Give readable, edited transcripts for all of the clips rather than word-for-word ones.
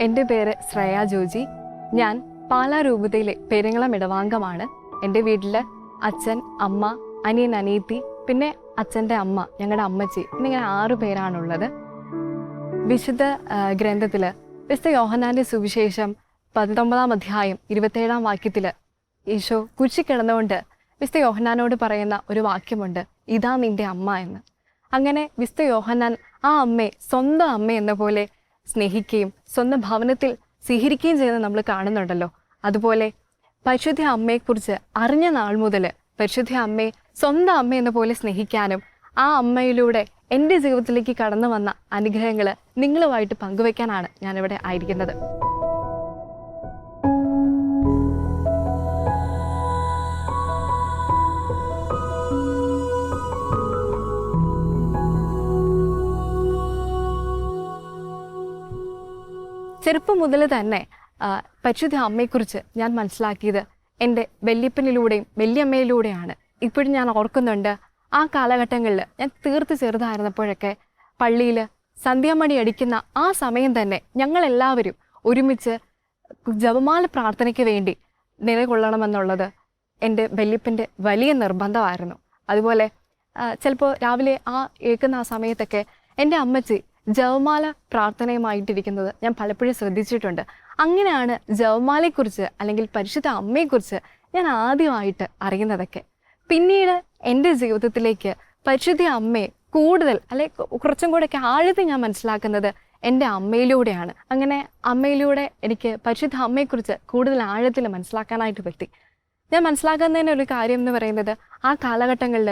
എൻ്റെ പേര് ശ്രേയ ജോജി. ഞാൻ പാലാ രൂപതയിലെ പെരിങ്ങളം ഇടവാംഗമാണ്. എൻ്റെ വീട്ടിൽ അച്ഛൻ, അമ്മ, അനിയൻ, അനിയത്തി, പിന്നെ അച്ഛൻ്റെ അമ്മ, ഞങ്ങളുടെ അമ്മച്ചി, എന്നിങ്ങനെ 6 പേരാണുള്ളത്. വിശുദ്ധ ഗ്രന്ഥത്തിൽ വിശുദ്ധ യോഹന്നാൻ്റെ സുവിശേഷം 19-ാം അധ്യായം 27-ാം വാക്യത്തിൽ ഈശോ കുരിശിക്കിടന്നുകൊണ്ട് വിശുദ്ധ യോഹന്നാനോട് പറയുന്ന ഒരു വാക്യമുണ്ട്, ഇതാ നിൻ്റെ അമ്മ എന്ന്. അങ്ങനെ വിശുദ്ധ യോഹന്നാൻ ആ അമ്മയെ സ്വന്തം അമ്മ എന്ന പോലെ സ്നേഹിക്കുകയും സ്വന്തം ഭവനത്തിൽ സ്വീകരിക്കുകയും ചെയ്യുന്നത് നമ്മൾ കാണുന്നുണ്ടല്ലോ. അതുപോലെ പരിശുദ്ധ അമ്മയെക്കുറിച്ച് അറിഞ്ഞ നാൾ മുതൽ പരിശുദ്ധ അമ്മയെ സ്വന്തം അമ്മ എന്ന പോലെ സ്നേഹിക്കാനും ആ അമ്മയിലൂടെ എൻ്റെ ജീവിതത്തിലേക്ക് കടന്നു വന്ന അനുഗ്രഹങ്ങൾ നിങ്ങളുമായിട്ട് പങ്കുവയ്ക്കാനാണ് ഞാനിവിടെ ആയിരിക്കുന്നത്. ചെറുപ്പം മുതൽ തന്നെ പരിശുദ്ധ അമ്മയെക്കുറിച്ച് ഞാൻ മനസ്സിലാക്കിയത് എൻ്റെ വല്യപ്പനിലൂടെയും വല്യമ്മയിലൂടെയാണ്. ഇപ്പോഴും ഞാൻ ഓർക്കുന്നുണ്ട്, ആ കാലഘട്ടങ്ങളിൽ ഞാൻ തീർത്ത് ചെറുതായിരുന്നപ്പോഴൊക്കെ പള്ളിയിൽ സന്ധ്യാമണി അടിക്കുന്ന ആ സമയം തന്നെ ഞങ്ങളെല്ലാവരും ഒരുമിച്ച് ജപമാല പ്രാർത്ഥനയ്ക്ക് വേണ്ടി നിലകൊള്ളണമെന്നുള്ളത് എൻ്റെ വല്യപ്പൻ്റെ വലിയ നിർബന്ധമായിരുന്നു. അതുപോലെ ചിലപ്പോൾ രാവിലെ ഏൽക്കുന്ന ആ സമയത്തൊക്കെ എൻ്റെ അമ്മച്ചി ജപമാല പ്രാർത്ഥനയുമായിട്ടിരിക്കുന്നത് ഞാൻ പലപ്പോഴും ശ്രദ്ധിച്ചിട്ടുണ്ട്. അങ്ങനെയാണ് ജപമാലയെക്കുറിച്ച് അല്ലെങ്കിൽ പരിശുദ്ധ അമ്മയെക്കുറിച്ച് ഞാൻ ആദ്യമായിട്ട് അറിയുന്നതൊക്കെ. പിന്നീട് എൻ്റെ ജീവിതത്തിലേക്ക് പരിശുദ്ധ അമ്മയെ കൂടുതൽ കുറച്ചും കൂടെയൊക്കെ ആഴത്തിൽ ഞാൻ മനസ്സിലാക്കുന്നത് എൻ്റെ അമ്മയിലൂടെയാണ്. അങ്ങനെ അമ്മയിലൂടെ എനിക്ക് പരിശുദ്ധ അമ്മയെക്കുറിച്ച് കൂടുതൽ ആഴത്തിൽ മനസ്സിലാക്കാനായിട്ട് പറ്റി. ഞാൻ മനസ്സിലാക്കുന്നതിന് ഒരു കാര്യം എന്ന് പറയുന്നത്, ആ കാലഘട്ടങ്ങളിൽ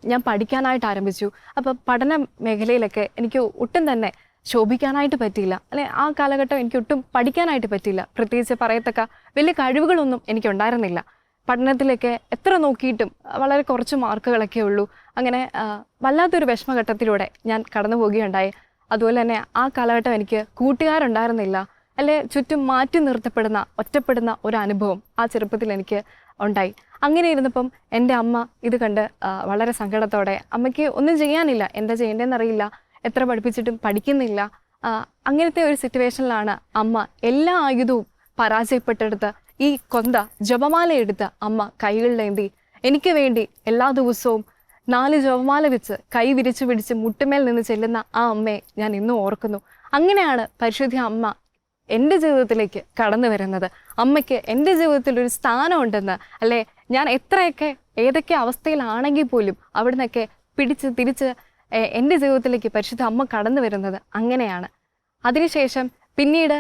ഞാൻ പഠിക്കാനായിട്ട് ആരംഭിച്ചു. അപ്പോൾ പഠന മേഖലയിലൊക്കെ എനിക്ക് ഒട്ടും തന്നെ ശോഭിക്കാനായിട്ട് പറ്റിയില്ല, ആ കാലഘട്ടം എനിക്ക് ഒട്ടും പഠിക്കാനായിട്ട് പറ്റിയില്ല. പ്രത്യേകിച്ച് പറയത്തക്ക വലിയ കഴിവുകളൊന്നും എനിക്കുണ്ടായിരുന്നില്ല. പഠനത്തിലൊക്കെ എത്ര നോക്കിയിട്ടും വളരെ കുറച്ച് മാർക്കുകളൊക്കെ ഉള്ളൂ. അങ്ങനെ വല്ലാത്തൊരു വിഷമഘട്ടത്തിലൂടെ ഞാൻ കടന്നു പോവുകയുണ്ടായി. അതുപോലെ തന്നെ ആ കാലഘട്ടം എനിക്ക് കൂട്ടുകാരുണ്ടായിരുന്നില്ല, ചുറ്റും മാറ്റി നിർത്തപ്പെടുന്ന ഒറ്റപ്പെടുന്ന ഒരു അനുഭവം ആ ചെറുപ്പത്തിൽ എനിക്ക് ഉണ്ടായി. അങ്ങനെ ഇരുന്നപ്പം എൻ്റെ അമ്മ ഇത് കണ്ട് വളരെ സങ്കടത്തോടെ, അമ്മയ്ക്ക് ഒന്നും ചെയ്യാനില്ല, എന്താ ചെയ്യേണ്ടതെന്നറിയില്ല, എത്ര പഠിപ്പിച്ചിട്ടും പഠിക്കുന്നില്ല, അങ്ങനത്തെ ഒരു സിറ്റുവേഷനിലാണ് അമ്മ എല്ലാ ആയുധവും പരാജയപ്പെട്ടെടുത്ത് ഈ ജപമാല എടുത്ത് അമ്മ കൈകളിലേന്തി എനിക്ക് വേണ്ടി എല്ലാ ദിവസവും 4 ജപമാല വെച്ച് കൈ വിരിച്ചു പിടിച്ച് മുട്ടുമേൽ നിന്ന് ചെല്ലുന്ന ആ അമ്മയെ ഞാൻ ഇന്നും ഓർക്കുന്നു. അങ്ങനെയാണ് പരിശുദ്ധ അമ്മ എൻ്റെ ജീവിതത്തിലേക്ക് കടന്നു വരുന്നത്. അമ്മയ്ക്ക് എൻ്റെ ജീവിതത്തിൽ ഒരു സ്ഥാനമുണ്ടെന്ന്, ഞാൻ എത്രയൊക്കെ ഏതൊക്കെ അവസ്ഥയിലാണെങ്കിൽ പോലും അവിടെ നിന്നൊക്കെ തിരിച്ച് എൻ്റെ ജീവിതത്തിലേക്ക് പരിശുദ്ധ അമ്മ കടന്നു വരുന്നത് അങ്ങനെയാണ്. അതിനുശേഷം പിന്നീട്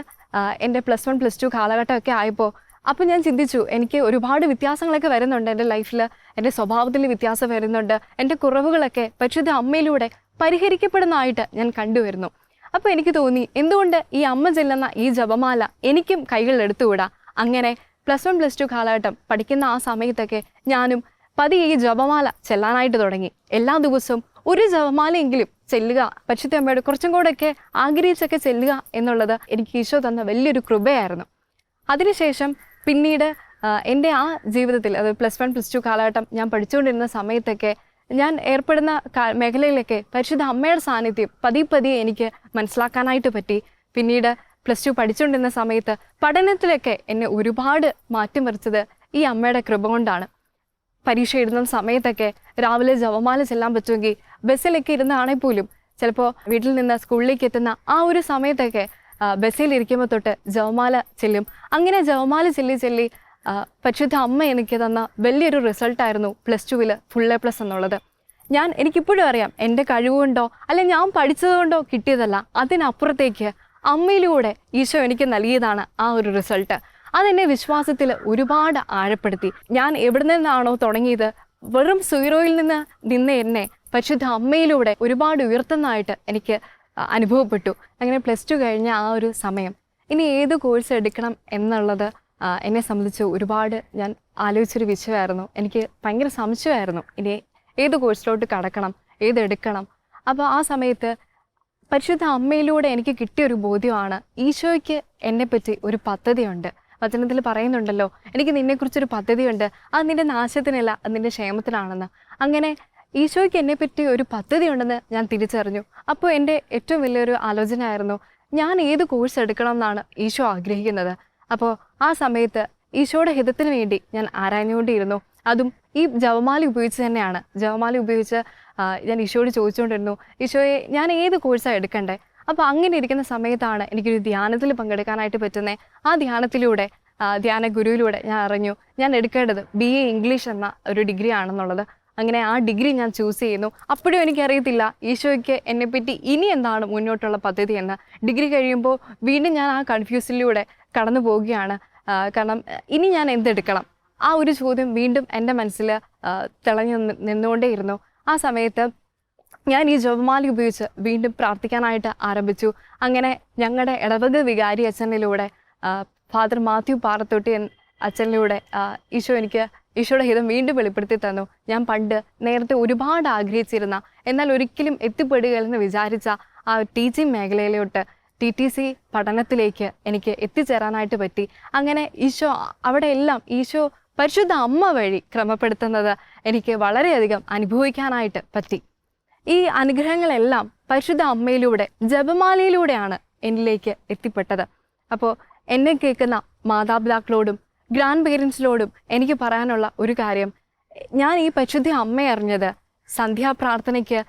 എൻ്റെ +1 +2 കാലഘട്ടമൊക്കെ ആയപ്പോൾ അപ്പോൾ ഞാൻ ചിന്തിച്ചു, എനിക്ക് ഒരുപാട് വ്യത്യാസങ്ങളൊക്കെ വരുന്നുണ്ട് എൻ്റെ ലൈഫിൽ, എൻ്റെ സ്വഭാവത്തിൽ വ്യത്യാസം വരുന്നുണ്ട്, എൻ്റെ കുറവുകളൊക്കെ പരിശുദ്ധ അമ്മയിലൂടെ പരിഹരിക്കപ്പെടുന്നതായിട്ട് ഞാൻ കണ്ടുവരുന്നു. അപ്പോൾ എനിക്ക് തോന്നി, എന്തുകൊണ്ട് ഈ അമ്മ ചെല്ലുന്ന ഈ ജപമാല എനിക്കും കൈകളിൽ എടുത്തുകൂടാ. അങ്ങനെ +1 +2 കാലഘട്ടം പഠിക്കുന്ന ആ സമയത്തൊക്കെ ഞാനും പതിയെ ഈ ജപമാല ചെല്ലാനായിട്ട് തുടങ്ങി. എല്ലാ ദിവസവും ഒരു ജപമാലയെങ്കിലും ചെല്ലുക, പരിശുദ്ധ അമ്മയോട് കുറച്ചും കൂടെയൊക്കെ ആഗ്രഹിച്ചൊക്കെ ചെല്ലുക എന്നുള്ളത് എനിക്ക് ഈശോ തന്ന വലിയൊരു കൃപയായിരുന്നു. അതിനുശേഷം പിന്നീട് എൻ്റെ ആ ജീവിതത്തിൽ, അത് +1 +2 കാലഘട്ടം ഞാൻ പഠിച്ചുകൊണ്ടിരുന്ന സമയത്തൊക്കെ ഞാൻ ഏർപ്പെടുന്ന മേഖലയിലൊക്കെ പരിശുദ്ധ അമ്മയുടെ സാന്നിധ്യം പതിയെ എനിക്ക് മനസ്സിലാക്കാനായിട്ട് പറ്റി. പിന്നീട് +2 പഠിച്ചുകൊണ്ടിരുന്ന സമയത്ത് പഠനത്തിലൊക്കെ എന്നെ ഒരുപാട് മാറ്റി മറിച്ചത് ഈ അമ്മയുടെ കൃപ കൊണ്ടാണ്. പരീക്ഷ എഴുതുന്ന സമയത്തൊക്കെ രാവിലെ ജപമാല ചെല്ലാൻ പറ്റുമെങ്കിൽ ബസ്സിലൊക്കെ ഇരുന്നാണെങ്കിൽ പോലും ചിലപ്പോൾ വീട്ടിൽ നിന്ന് സ്കൂളിലേക്ക് എത്തുന്ന ആ ഒരു സമയത്തൊക്കെ ബസ്സിലിരിക്കുമ്പോൾ തൊട്ട് ജപമാല ചെല്ലും. അങ്ങനെ ജപമാല ചെല്ലി പരിശുദ്ധ അമ്മ എനിക്ക് തന്ന വലിയൊരു റിസൾട്ടായിരുന്നു +2 ഫുൾ A+ എന്നുള്ളത്. എനിക്കിപ്പോഴും അറിയാം, എൻ്റെ കഴിവുകൊണ്ടോ ഞാൻ പഠിച്ചതുകൊണ്ടോ കിട്ടിയതല്ല, അതിനപ്പുറത്തേക്ക് അമ്മയിലൂടെ ഈശോ എനിക്ക് നൽകിയതാണ് ആ ഒരു റിസൾട്ട്. അതെന്നെ വിശ്വാസത്തിൽ ഒരുപാട് ആഴപ്പെടുത്തി. ഞാൻ എവിടെ നിന്നാണോ തുടങ്ങിയത്, വെറും 0-യിൽ നിന്ന് എന്നെ പരിശുദ്ധ അമ്മയിലൂടെ ഒരുപാട് ഉയർത്തുന്നതായിട്ട് എനിക്ക് അനുഭവപ്പെട്ടു. അങ്ങനെ +2 കഴിഞ്ഞ ആ ഒരു സമയം ഇനി ഏത് കോഴ്സ് എടുക്കണം എന്നുള്ളത് എന്നെ സംബന്ധിച്ച് ഒരുപാട് ഞാൻ ആലോചിച്ചൊരു വിഷയമായിരുന്നു. എനിക്ക് ഭയങ്കര സംശയമായിരുന്നു, ഇനി ഏത് കോഴ്സിലോട്ട് കടക്കണം, ഏതെടുക്കണം. അപ്പോൾ ആ സമയത്ത് പരിശുദ്ധ അമ്മയിലൂടെ എനിക്ക് കിട്ടിയൊരു ബോധ്യമാണ്, ഈശോയ്ക്ക് എന്നെപ്പറ്റി ഒരു പദ്ധതിയുണ്ട്. വചനത്തിൽ പറയുന്നുണ്ടല്ലോ, എനിക്ക് നിന്നെക്കുറിച്ചൊരു പദ്ധതിയുണ്ട്, അത് നിൻ്റെ നാശത്തിനല്ല, അത് നിൻ്റെ ക്ഷേമത്തിനാണെന്ന്. അങ്ങനെ ഈശോയ്ക്ക് എന്നെപ്പറ്റി ഒരു പദ്ധതി ഉണ്ടെന്ന് ഞാൻ തിരിച്ചറിഞ്ഞു. അപ്പോൾ എൻ്റെ ഏറ്റവും വലിയൊരു ആലോചന ആയിരുന്നു, ഞാൻ ഏത് കോഴ്സ് എടുക്കണം എന്നാണ് ഈശോ ആഗ്രഹിക്കുന്നത്. അപ്പോൾ ആ സമയത്ത് ഈശോയുടെ ഹിതത്തിന് വേണ്ടി ഞാൻ ആരാഞ്ഞുകൊണ്ടിരുന്നു. അതും ഈ ജപമാല ഉപയോഗിച്ച് തന്നെയാണ്. ജപമാല ഉപയോഗിച്ച് ഞാൻ ഈശോയോട് ചോദിച്ചുകൊണ്ടിരുന്നു, ഈശോയെ ഞാൻ ഏത് കോഴ്സാണ് എടുക്കണ്ടേ? അപ്പോൾ അങ്ങനെ ഇരിക്കുന്ന സമയത്താണ് എനിക്കൊരു ധ്യാനത്തിൽ പങ്കെടുക്കാനായിട്ട് പറ്റുന്നത്. ആ ധ്യാനത്തിലൂടെ ധ്യാന ഗുരുവിലൂടെ ഞാൻ അറിഞ്ഞു ഞാൻ എടുക്കേണ്ടത് BA ഇംഗ്ലീഷ് എന്ന ഒരു ഡിഗ്രി ആണെന്നുള്ളത്. അങ്ങനെ ആ ഡിഗ്രി ഞാൻ ചൂസ് ചെയ്യുന്നു. അപ്പോഴും എനിക്കറിയത്തില്ല ഈശോയ്ക്ക് എന്നെപ്പറ്റി ഇനി എന്താണ് മുന്നോട്ടുള്ള പദ്ധതി എന്ന്. ഡിഗ്രി കഴിയുമ്പോൾ വീണ്ടും ഞാൻ ആ കൺഫ്യൂഷനിലൂടെ കടന്നു പോവുകയാണ്. കാരണം ഇനി ഞാൻ എന്തെടുക്കണം, ആ ഒരു ചോദ്യം വീണ്ടും എൻ്റെ മനസ്സിൽ തിളങ്ങി നിന്നുകൊണ്ടേയിരുന്നു. ആ സമയത്ത് ഞാൻ ഈ ജപമാല ഉപയോഗിച്ച് വീണ്ടും പ്രാർത്ഥിക്കാനായിട്ട് ആരംഭിച്ചു. അങ്ങനെ ഞങ്ങളുടെ ഇടവക വികാരി അച്ഛനിലൂടെ ഫാദർ മാത്യു പാറത്തൊട്ടി അച്ഛനിലൂടെ ഈശോയുടെ ഹിതം വീണ്ടും വെളിപ്പെടുത്തി തന്നു. ഞാൻ പണ്ട് നേരത്തെ ഒരുപാട് ആഗ്രഹിച്ചിരുന്ന എന്നാൽ ഒരിക്കലും എത്തിപ്പെടുകയെന്ന് വിചാരിച്ച ആ ടീച്ചിങ് മേഖലയിലോട്ട് TTC പഠനത്തിലേക്ക് എനിക്ക് എത്തിച്ചേരാനായിട്ട് പറ്റി. അങ്ങനെ ഈശോ അവിടെയെല്ലാം ഈശോ പരിശുദ്ധ അമ്മ വഴി ക്രമപ്പെടുത്തുന്നത് എനിക്ക് വളരെയധികം അനുഭവിക്കാനായിട്ട് പറ്റി. ഈ അനുഗ്രഹങ്ങളെല്ലാം പരിശുദ്ധ അമ്മയിലൂടെ ജപമാലയിലൂടെയാണ് എന്നിലേക്ക് എത്തിപ്പെട്ടത്. അപ്പോൾ എന്നെ കേൾക്കുന്ന മാതാപിതാക്കളോടും ഗ്രാൻഡ് പേരൻസിനോടും എനിക്ക് പറയാനുള്ള ഒരു കാര്യം, ഞാൻ ഈ പരിശുദ്ധ അമ്മയെ അറിഞ്ഞത് സന്ധ്യാപ്രാർത്ഥനയ്ക്ക്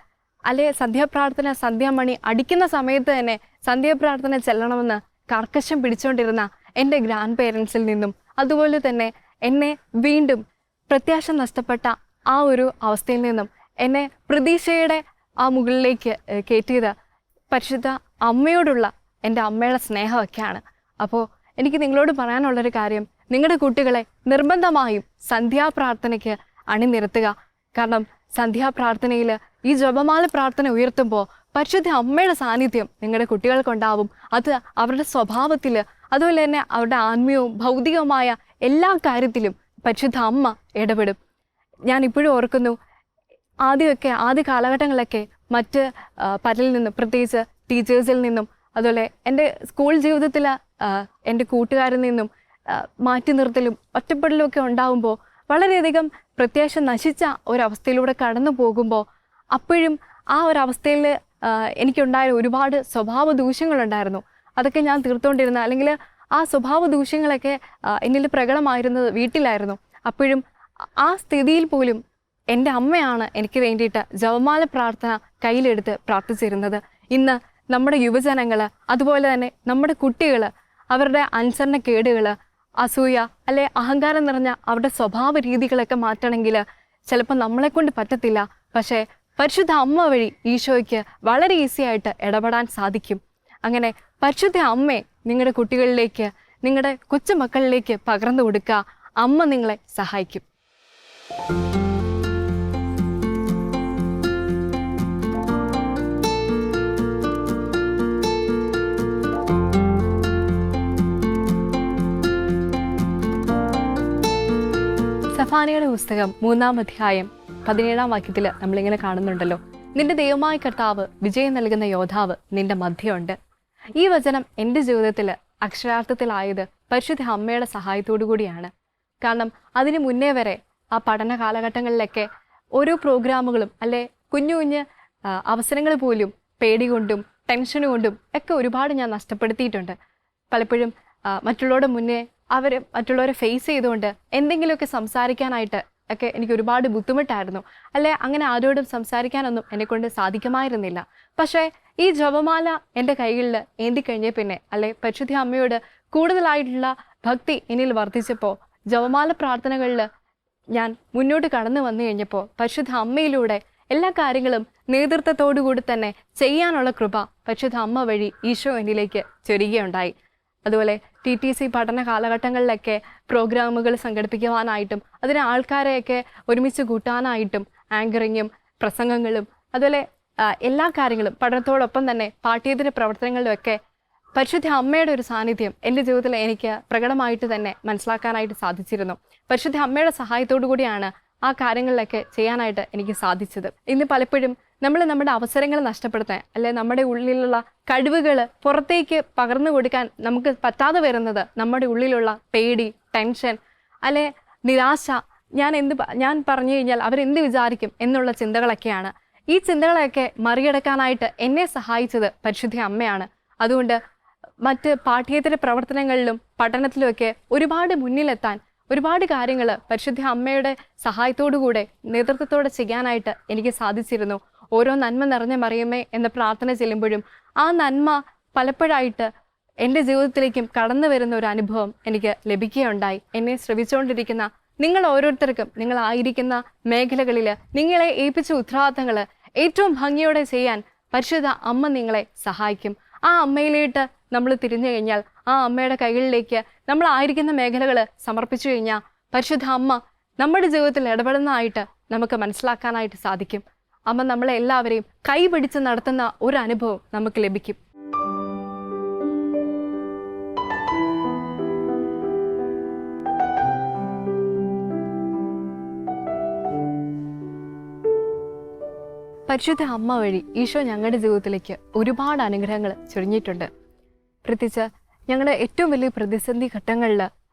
സന്ധ്യാമണി അടിക്കുന്ന സമയത്ത് തന്നെ സന്ധ്യാപ്രാർത്ഥന ചെല്ലണമെന്ന് കർക്കശം പിടിച്ചുകൊണ്ടിരുന്ന എൻ്റെ ഗ്രാൻഡ് പേരൻസിൽ നിന്നും, അതുപോലെ തന്നെ എന്നെ വീണ്ടും പ്രത്യാശ നഷ്ടപ്പെട്ട ആ ഒരു അവസ്ഥയിൽ നിന്നും എന്നെ പ്രതീക്ഷയുടെ ആ മുകളിലേക്ക് കയറ്റിയത് പരിശുദ്ധ അമ്മയോടുള്ള എൻ്റെ അമ്മയുടെ സ്നേഹമൊക്കെയാണ്. അപ്പോൾ എനിക്ക് നിങ്ങളോട് പറയാനുള്ളൊരു കാര്യം, നിങ്ങളുടെ കുട്ടികളെ നിർബന്ധമായും സന്ധ്യാപ്രാർത്ഥനയ്ക്ക് അണിനിരത്തുക. കാരണം സന്ധ്യാപ്രാർത്ഥനയിൽ ഈ ജപമാല പ്രാർത്ഥന ഉയർത്തുമ്പോൾ പരിശുദ്ധ അമ്മയുടെ സാന്നിധ്യം നിങ്ങളുടെ കുട്ടികൾക്കുണ്ടാവും. അത് അവരുടെ സ്വഭാവത്തിൽ, അതുപോലെ തന്നെ അവരുടെ ആത്മീയവും ഭൗതികവുമായ എല്ലാ കാര്യത്തിലും പരിശുദ്ധ അമ്മ ഇടപെടും. ഞാൻ ഇപ്പോഴും ഓർക്കുന്നു, ആദ്യ കാലഘട്ടങ്ങളിലൊക്കെ മറ്റ് പലരിൽ നിന്നും, പ്രത്യേകിച്ച് ടീച്ചേഴ്സിൽ നിന്നും, അതുപോലെ എൻ്റെ സ്കൂൾ ജീവിതത്തിൽ എൻ്റെ കൂട്ടുകാരിൽ നിന്നും മാറ്റി നിർത്തലും ഒറ്റപ്പെടലും ഒക്കെ ഉണ്ടാകുമ്പോൾ വളരെയധികം പ്രത്യാശ നശിച്ച ഒരവസ്ഥയിലൂടെ കടന്നു പോകുമ്പോൾ അപ്പോഴും ആ ഒരവസ്ഥയിൽ എനിക്കുണ്ടായ ഒരുപാട് സ്വഭാവ ദൂഷ്യങ്ങളുണ്ടായിരുന്നു. അതൊക്കെ ഞാൻ തീർത്തുകൊണ്ടിരുന്ന, അല്ലെങ്കിൽ ആ സ്വഭാവ ദൂഷ്യങ്ങളൊക്കെ എന്നിൽ പ്രകടമായിരുന്നത് വീട്ടിലായിരുന്നു. അപ്പോഴും ആ സ്ഥിതിയിൽ പോലും എൻ്റെ അമ്മയാണ് എനിക്ക് വേണ്ടിയിട്ട് ജപമാല പ്രാർത്ഥന കയ്യിലെടുത്ത് പ്രാർത്ഥിച്ചിരുന്നത്. ഇന്ന് നമ്മുടെ യുവജനങ്ങൾ, അതുപോലെ തന്നെ നമ്മുടെ കുട്ടികൾ അവരുടെ അനുസരണക്കേടുകൾ, അസൂയ അല്ലെ അഹങ്കാരം നിറഞ്ഞ അവരുടെ സ്വഭാവ രീതികളൊക്കെ മാറ്റണമെങ്കിൽ ചിലപ്പോൾ നമ്മളെക്കൊണ്ട് പറ്റത്തില്ല. പക്ഷേ പരിശുദ്ധ അമ്മ വഴി ഈശോയ്ക്ക് വളരെ ഈസി ആയിട്ട് ഇടപെടാൻ സാധിക്കും. അങ്ങനെ പരിശുദ്ധ അമ്മയെ നിങ്ങളുടെ കുട്ടികളിലേക്ക്, നിങ്ങളുടെ കൊച്ചുമക്കളിലേക്ക് പകർന്നു കൊടുക്കുക. അമ്മ നിങ്ങളെ സഹായിക്കും. സഫാനിയുടെ പുസ്തകം 3-ാം അധ്യായം 17-ാം വാക്യത്തിൽ നമ്മളിങ്ങനെ കാണുന്നുണ്ടല്ലോ, നിന്റെ ദൈവമായ കർത്താവ് വിജയം നൽകുന്ന യോദ്ധാവ് നിന്റെ മധ്യമുണ്ട്. ഈ വചനം എൻ്റെ ജീവിതത്തിൽ അക്ഷരാർത്ഥത്തിലായത് പരിശുദ്ധ അമ്മയുടെ സഹായത്തോടു കൂടിയാണ്. കാരണം അതിന് മുന്നേ വരെ ആ പഠന കാലഘട്ടങ്ങളിലൊക്കെ ഓരോ പ്രോഗ്രാമുകളും അല്ലെ കുഞ്ഞു അവസരങ്ങൾ പോലും പേടി കൊണ്ടും ടെൻഷൻ കൊണ്ടും ഒക്കെ ഒരുപാട് ഞാൻ നഷ്ടപ്പെടുത്തിയിട്ടുണ്ട്. പലപ്പോഴും മറ്റുള്ളവരെ ഫേസ് ചെയ്തുകൊണ്ട് എന്തെങ്കിലുമൊക്കെ സംസാരിക്കാനായിട്ട് ഒക്കെ എനിക്ക് ഒരുപാട് ബുദ്ധിമുട്ടായിരുന്നു. അല്ലെ അങ്ങനെ ആരോടും സംസാരിക്കാനൊന്നും എന്നെക്കൊണ്ട് സാധിക്കുമായിരുന്നില്ല. പക്ഷേ ഈ ജപമാല എൻ്റെ കൈകളിൽ ഏന്തിക്കഴിഞ്ഞ പിന്നെ, അല്ലെ പരിശുദ്ധ അമ്മയോട് കൂടുതലായിട്ടുള്ള ഭക്തി എന്നിൽ വർദ്ധിച്ചപ്പോൾ, ജപമാല പ്രാർത്ഥനകളിൽ ഞാൻ മുന്നോട്ട് കടന്നു വന്നു കഴിഞ്ഞപ്പോൾ പരിശുദ്ധ അമ്മയിലൂടെ എല്ലാ കാര്യങ്ങളും നേതൃത്വത്തോടു കൂടി തന്നെ ചെയ്യാനുള്ള കൃപ പരിശുദ്ധ അമ്മ വഴി ഈശോ എന്നിലേക്ക് ചൊരിയുകയുണ്ടായി. അതുപോലെ TTC പഠന കാലഘട്ടങ്ങളിലൊക്കെ പ്രോഗ്രാമുകൾ സംഘടിപ്പിക്കുവാനായിട്ടും അതിന് ആൾക്കാരെയൊക്കെ ഒരുമിച്ച് കൂട്ടാനായിട്ടും ആങ്കറിങ്ങും പ്രസംഗങ്ങളും അതുപോലെ എല്ലാ കാര്യങ്ങളും പഠനത്തോടൊപ്പം തന്നെ പാഠ്യേതര പ്രവർത്തനങ്ങളിലുമൊക്കെ പരിശുദ്ധ അമ്മയുടെ ഒരു സാന്നിധ്യം എൻ്റെ ജീവിതത്തിൽ എനിക്ക് പ്രകടമായിട്ട് തന്നെ മനസ്സിലാക്കാനായിട്ട് സാധിച്ചിരുന്നു. പരിശുദ്ധ അമ്മയുടെ സഹായത്തോടു കൂടിയാണ് ആ കാര്യങ്ങളിലൊക്കെ ചെയ്യാനായിട്ട് എനിക്ക് സാധിച്ചത്. ഇന്ന് പലപ്പോഴും നമ്മൾ നമ്മുടെ അവസരങ്ങൾ നഷ്ടപ്പെടുത്താൻ, അല്ലെ നമ്മുടെ ഉള്ളിലുള്ള കഴിവുകൾ പുറത്തേക്ക് പകർന്നു കൊടുക്കാൻ നമുക്ക് പറ്റാതെ വരുന്നത് നമ്മുടെ ഉള്ളിലുള്ള പേടി, ടെൻഷൻ, അല്ലെ നിരാശ, ഞാൻ പറഞ്ഞു കഴിഞ്ഞാൽ അവരെന്ത് വിചാരിക്കും എന്നുള്ള ചിന്തകളൊക്കെയാണ്. ഈ ചിന്തകളെയൊക്കെ മറികടക്കാനായിട്ട് എന്നെ സഹായിച്ചത് പരിശുദ്ധ അമ്മയാണ്. അതുകൊണ്ട് മറ്റ് പാഠ്യേതര പ്രവർത്തനങ്ങളിലും പഠനത്തിലുമൊക്കെ ഒരുപാട് മുന്നിലെത്താൻ ഒരുപാട് കാര്യങ്ങൾ പരിശുദ്ധ അമ്മയുടെ സഹായത്തോടുകൂടെ നേതൃത്വത്തോടെ ചെയ്യാനായിട്ട് എനിക്ക് സാധിച്ചിരുന്നു. ഓരോ നന്മ നിറഞ്ഞ മറിയമേ എന്ന പ്രാർത്ഥന ചെല്ലുമ്പോഴും ആ നന്മ പലപ്പോഴായിട്ട് എൻ്റെ ജീവിതത്തിലേക്കും കടന്നു വരുന്ന ഒരു അനുഭവം എനിക്ക് ലഭിക്കുകയുണ്ടായി. എന്നെ ശ്രവിച്ചുകൊണ്ടിരിക്കുന്ന നിങ്ങൾ ഓരോരുത്തർക്കും നിങ്ങളായിരിക്കുന്ന മേഖലകളിൽ നിങ്ങളെ ഏൽപ്പിച്ച ഉത്തരവാദിത്തങ്ങൾ ഏറ്റവും ഭംഗിയോടെ ചെയ്യാൻ പരിശുദ്ധ അമ്മ നിങ്ങളെ സഹായിക്കും. ആ അമ്മയിലേക്ക് നമ്മൾ തിരിഞ്ഞു കഴിഞ്ഞാൽ, ആ അമ്മയുടെ കൈകളിലേക്ക് നമ്മളായിരിക്കുന്ന മേഖലകൾ സമർപ്പിച്ചു കഴിഞ്ഞാൽ പരിശുദ്ധ അമ്മ നമ്മുടെ ജീവിതത്തിൽ ഇടപെടുന്നതായിട്ട് നമുക്ക് മനസ്സിലാക്കാനായിട്ട് സാധിക്കും. അമ്മ നമ്മളെ എല്ലാവരെയും കൈപിടിച്ച് നടത്തുന്ന ഒരു അനുഭവം നമുക്ക് ലഭിക്കും. പരിശുദ്ധ അമ്മ വഴി ഈശോ ഞങ്ങളുടെ ജീവിതത്തിലേക്ക് ഒരുപാട് അനുഗ്രഹങ്ങൾ ചൊരിഞ്ഞിട്ടുണ്ട്. പ്രത്യേകിച്ച് ഞങ്ങളുടെ ഏറ്റവും വലിയ പ്രതിസന്ധി ഘട്ടങ്ങളിൽ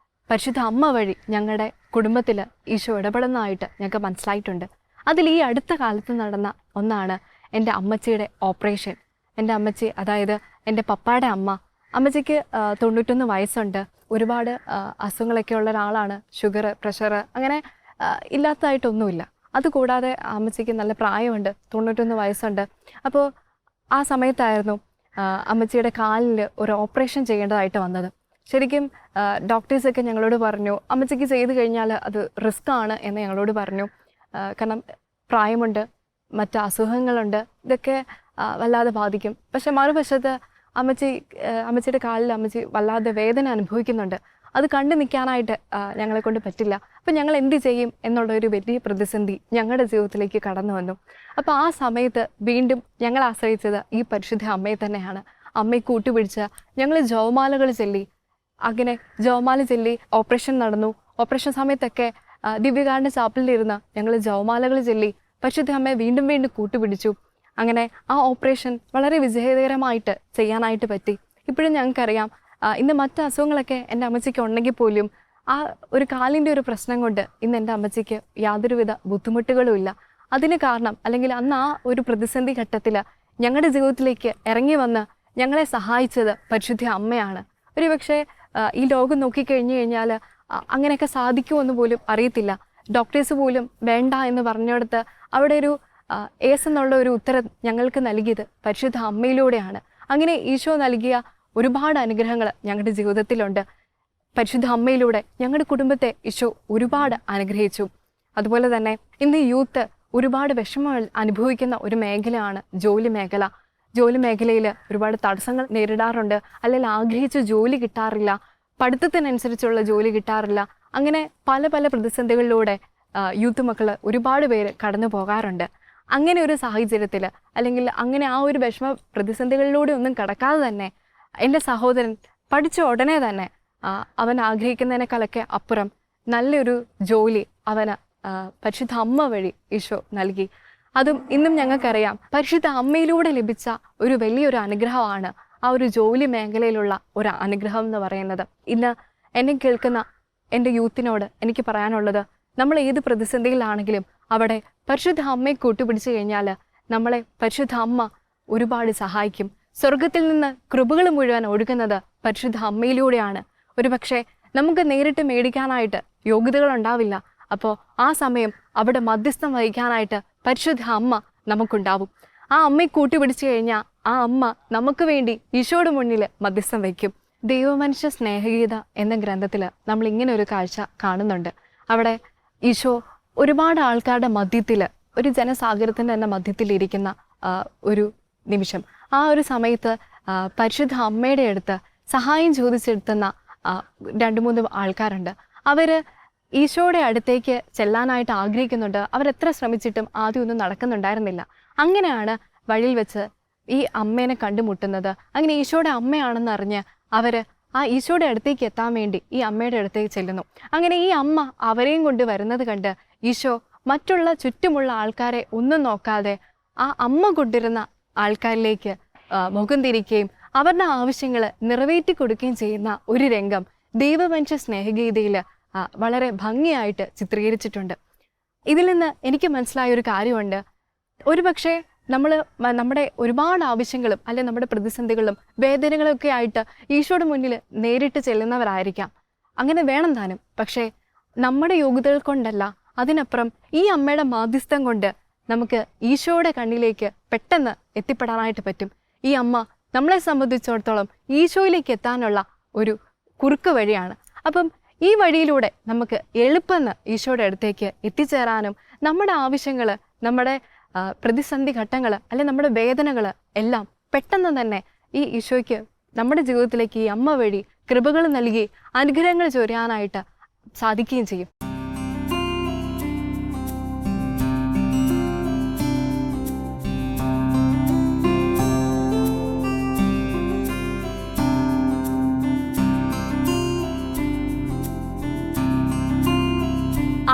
പരിശുദ്ധ അമ്മ വഴി ഞങ്ങളുടെ കുടുംബത്തിൽ ഈശോ ഇടപെടുന്നതായിട്ട് ഞങ്ങൾക്ക് മനസ്സിലായിട്ടുണ്ട്. അതിൽ ഈ അടുത്ത കാലത്ത് നടന്ന ഒന്നാണ് എൻ്റെ അമ്മച്ചിയുടെ ഓപ്പറേഷൻ. എൻ്റെ അമ്മച്ചി, അതായത് എൻ്റെ പപ്പായുടെ അമ്മ, അമ്മച്ചിക്ക് 91 വയസ്സുണ്ട്. ഒരുപാട് അസുഖങ്ങളൊക്കെ ഉള്ള ഒരാളാണ്. ഷുഗർ, പ്രഷർ അങ്ങനെ ഇല്ലാത്തതായിട്ടൊന്നുമില്ല. അതുകൂടാതെ അമ്മച്ചിക്ക് നല്ല പ്രായമുണ്ട്, 91 വയസ്സുണ്ട്. അപ്പോൾ ആ സമയത്തായിരുന്നു അമ്മച്ചിയുടെ കാലിൽ ഒരു ഓപ്പറേഷൻ ചെയ്യേണ്ടതായിട്ട് വന്നത്. ശരിക്കും ഡോക്ടേഴ്സൊക്കെ ഞങ്ങളോട് പറഞ്ഞു, അമ്മച്ചിക്ക് ചെയ്ത് കഴിഞ്ഞാൽ അത് റിസ്ക് ആണ് എന്ന് ഞങ്ങളോട് പറഞ്ഞു. കാരണം പ്രായമുണ്ട്, മറ്റ് അസുഖങ്ങളുണ്ട്, ഇതൊക്കെ വല്ലാതെ ബാധിക്കും. പക്ഷെ മറുവശത്ത് അമ്മച്ചിയുടെ കാലിൽ അമ്മച്ചി വല്ലാതെ വേദന അനുഭവിക്കുന്നുണ്ട്. അത് കണ്ടു നിൽക്കാനായിട്ട് ഞങ്ങളെ കൊണ്ട് പറ്റില്ല. അപ്പം ഞങ്ങൾ എന്ത് ചെയ്യും എന്നുള്ളൊരു വലിയ പ്രതിസന്ധി ഞങ്ങളുടെ ജീവിതത്തിലേക്ക് കടന്നു വന്നു. അപ്പോൾ ആ സമയത്ത് വീണ്ടും ഞങ്ങൾ ആശ്രയിച്ചത് ഈ പരിശുദ്ധ അമ്മയെ തന്നെയാണ്. അമ്മയെ കൂട്ടുപിടിച്ച് ഞങ്ങൾ ജപമാലകൾ ചൊല്ലി, അങ്ങനെ ജപമാല ചൊല്ലി ഓപ്പറേഷൻ നടന്നു. ഓപ്പറേഷൻ സമയത്തൊക്കെ ദിവ്യകാരുണ്യ ചാപ്പലിലിരുന്ന് ഞങ്ങൾ ജപമാലകൾ ചൊല്ലി പരിശുദ്ധ അമ്മയെ വീണ്ടും വീണ്ടും കൂട്ടുപിടിച്ചു. അങ്ങനെ ആ ഓപ്പറേഷൻ വളരെ വിജയകരമായിട്ട് ചെയ്യാനായിട്ട് പറ്റി. ഇപ്പോഴും ഞങ്ങൾക്കറിയാം, ഇന്ന് മറ്റ് അസുഖങ്ങളൊക്കെ എൻ്റെ അമ്മച്ചിക്ക് ഉണ്ടെങ്കിൽ പോലും ആ ഒരു കാലിൻ്റെ ഒരു പ്രശ്നം കൊണ്ട് ഇന്ന് എൻ്റെ അമ്മച്ചിക്ക് യാതൊരുവിധ ബുദ്ധിമുട്ടുകളും ഇല്ല. അതിന് കാരണം, അല്ലെങ്കിൽ അന്ന് ആ ഒരു പ്രതിസന്ധി ഘട്ടത്തിൽ ഞങ്ങളുടെ ജീവിതത്തിലേക്ക് ഇറങ്ങി വന്ന് ഞങ്ങളെ സഹായിച്ചത് പരിശുദ്ധ അമ്മയാണ്. ഒരുപക്ഷെ ഈ ലോകം നോക്കിക്കഴിഞ്ഞു കഴിഞ്ഞാൽ അങ്ങനെയൊക്കെ സാധിക്കുമെന്ന് പോലും അറിയത്തില്ല. ഡോക്ടേഴ്സ് പോലും വേണ്ട എന്ന് പറഞ്ഞെടുത്ത് അവിടെ ഒരു ഏസ് എന്നുള്ള ഒരു ഉത്തരം ഞങ്ങൾക്ക് നൽകിയത് പരിശുദ്ധ അമ്മയിലൂടെയാണ്. അങ്ങനെ ഈശോ നൽകിയ ഒരുപാട് അനുഗ്രഹങ്ങൾ ഞങ്ങളുടെ ജീവിതത്തിലുണ്ട്. പരിശുദ്ധ അമ്മയിലൂടെ ഞങ്ങളുടെ കുടുംബത്തെ ഈശോ ഒരുപാട് അനുഗ്രഹിച്ചു. അതുപോലെ തന്നെ ഇന്ന് യൂത്ത് ഒരുപാട് വിഷമങ്ങൾ അനുഭവിക്കുന്ന ഒരു മേഖലയാണ് ജോലി മേഖല. ജോലി മേഖലയിൽ ഒരുപാട് തടസ്സങ്ങൾ നേരിടാറുണ്ട്. അല്ലെങ്കിൽ ആഗ്രഹിച്ച ജോലി കിട്ടാറില്ല, പഠിത്തത്തിനനുസരിച്ചുള്ള ജോലി കിട്ടാറില്ല. അങ്ങനെ പല പല പ്രതിസന്ധികളിലൂടെ യൂത്ത് മക്കൾ ഒരുപാട് പേര് കടന്നു പോകാറുണ്ട്. അങ്ങനെ ഒരു സാഹചര്യത്തിൽ, അല്ലെങ്കിൽ അങ്ങനെ ആ ഒരു വിഷമ പ്രതിസന്ധികളിലൂടെ ഒന്നും കടക്കാതെ തന്നെ എൻ്റെ സഹോദരൻ പഠിച്ച ഉടനെ തന്നെ അവൻ ആഗ്രഹിക്കുന്നതിനേക്കാളൊക്കെ അപ്പുറം നല്ലൊരു ജോലി അവന് പരിശുദ്ധ അമ്മ വഴി ഈശോ നൽകി. അതും ഇന്നും ഞങ്ങൾക്കറിയാം, പരിശുദ്ധ അമ്മയിലൂടെ ലഭിച്ച ഒരു വലിയൊരു അനുഗ്രഹമാണ് ആ ഒരു ജോലി മേഖലയിലുള്ള ഒരു അനുഗ്രഹം എന്ന് പറയുന്നത്. ഇന്ന് എന്നെ കേൾക്കുന്ന എൻ്റെ യൂത്തിനോട് എനിക്ക് പറയാനുള്ളത്, നമ്മൾ ഏത് പ്രതിസന്ധിയിലാണെങ്കിലും അവിടെ പരിശുദ്ധ അമ്മയെ കൂട്ടുപിടിച്ചു കഴിഞ്ഞാൽ നമ്മളെ പരിശുദ്ധ അമ്മ ഒരുപാട് സഹായിക്കും. സ്വർഗത്തിൽ നിന്ന് കൃപകൾ മുഴുവൻ ഒഴുകുന്നത് പരിശുദ്ധ അമ്മയിലൂടെയാണ്. ഒരുപക്ഷെ നമുക്ക് നേരിട്ട് മേടിക്കാനായിട്ട് യോഗ്യതകൾ ഉണ്ടാവില്ല. അപ്പോൾ ആ സമയം അവിടെ മധ്യസ്ഥം വഹിക്കാനായിട്ട് പരിശുദ്ധ അമ്മ നമുക്കുണ്ടാവും. ആ അമ്മയെ കൂട്ടുപിടിച്ചു കഴിഞ്ഞാൽ ആ അമ്മ നമുക്ക് വേണ്ടി ഈശോയുടെ മുന്നിൽ മധ്യസ്ഥം വയ്ക്കും. ദൈവമനുഷ്യ സ്നേഹഗീത എന്ന ഗ്രന്ഥത്തിൽ നമ്മൾ ഇങ്ങനെ ഒരു കാഴ്ച കാണുന്നുണ്ട്. അവിടെ ഈശോ ഒരുപാട് ആൾക്കാരുടെ മധ്യത്തിൽ, ഒരു ജനസാഗരത്തിൻ്റെ തന്നെ മധ്യത്തിലിരിക്കുന്ന ഒരു നിമിഷം. ആ ഒരു സമയത്ത് പരിശുദ്ധ അമ്മയുടെ അടുത്ത് സഹായം ചോദിച്ചെടുത്തുന്ന 2-3 ആൾക്കാരുണ്ട്. അവർ ഈശോയുടെ അടുത്തേക്ക് ചെല്ലാനായിട്ട് ആഗ്രഹിക്കുന്നുണ്ട്. അവരെത്ര ശ്രമിച്ചിട്ടും ആദ്യം ഒന്നും നടക്കുന്നുണ്ടായിരുന്നില്ല. അങ്ങനെയാണ് വഴിയിൽ വെച്ച് ഈ അമ്മേനെ കണ്ടുമുട്ടുന്നത്. അങ്ങനെ ഈശോയുടെ അമ്മയാണെന്ന് അറിഞ്ഞ് അവർ ആ ഈശോയുടെ അടുത്തേക്ക് എത്താൻ വേണ്ടി ഈ അമ്മയുടെ അടുത്തേക്ക് ചെല്ലുന്നു. അങ്ങനെ ഈ അമ്മ അവരെയും കൊണ്ട് വരുന്നത് കണ്ട് ഈശോ മറ്റുള്ള ചുറ്റുമുള്ള ആൾക്കാരെ ഒന്നും നോക്കാതെ ആ അമ്മ കൊണ്ടിരുന്ന ആൾക്കാരിലേക്ക് മുഖം തിരിക്കുകയും അവരുടെ ആവശ്യങ്ങൾ നിറവേറ്റി കൊടുക്കുകയും ചെയ്യുന്ന ഒരു രംഗം ദൈവമനുഷ്യ സ്നേഹഗീതയിൽ വളരെ ഭംഗിയായിട്ട് ചിത്രീകരിച്ചിട്ടുണ്ട്. ഇതിൽ നിന്ന് എനിക്ക് മനസ്സിലായ ഒരു കാര്യമുണ്ട്. ഒരുപക്ഷെ നമ്മുടെ ഒരുപാട് ആവശ്യങ്ങളും അല്ലെ നമ്മുടെ പ്രതിസന്ധികളും വേദനകളൊക്കെ ആയിട്ട് ഈശോയുടെ മുന്നിൽ നേരിട്ട് ചെല്ലുന്നവരായിരിക്കാം. അങ്ങനെ വേണം താനും. പക്ഷേ നമ്മുടെ യോഗ്യതകൾ കൊണ്ടല്ല, അതിനപ്പുറം ഈ അമ്മയുടെ മാധ്യസ്ഥം കൊണ്ട് നമുക്ക് ഈശോയുടെ കണ്ണിലേക്ക് പെട്ടെന്ന് എത്തിപ്പെടാനായിട്ട് പറ്റും. ഈ അമ്മ നമ്മളെ സംബന്ധിച്ചിടത്തോളം ഈശോയിലേക്ക് എത്താനുള്ള ഒരു കുറുക്ക് വഴിയാണ്. അപ്പം ഈ വഴിയിലൂടെ നമുക്ക് എളുപ്പമെന്ന് ഈശോയുടെ അടുത്തേക്ക് എത്തിച്ചേരാനും നമ്മുടെ ആവശ്യങ്ങൾ, നമ്മുടെ പ്രതിസന്ധി ഘട്ടങ്ങൾ അല്ലെ നമ്മുടെ വേദനകൾ എല്ലാം പെട്ടെന്ന് തന്നെ ഈ ഈശോയ്ക്ക് നമ്മുടെ ജീവിതത്തിലേക്ക് ഈ അമ്മ വഴി കൃപകൾ നൽകി അനുഗ്രഹങ്ങൾ ചൊരിയാനായിട്ട് സാധിക്കുകയും ചെയ്യും.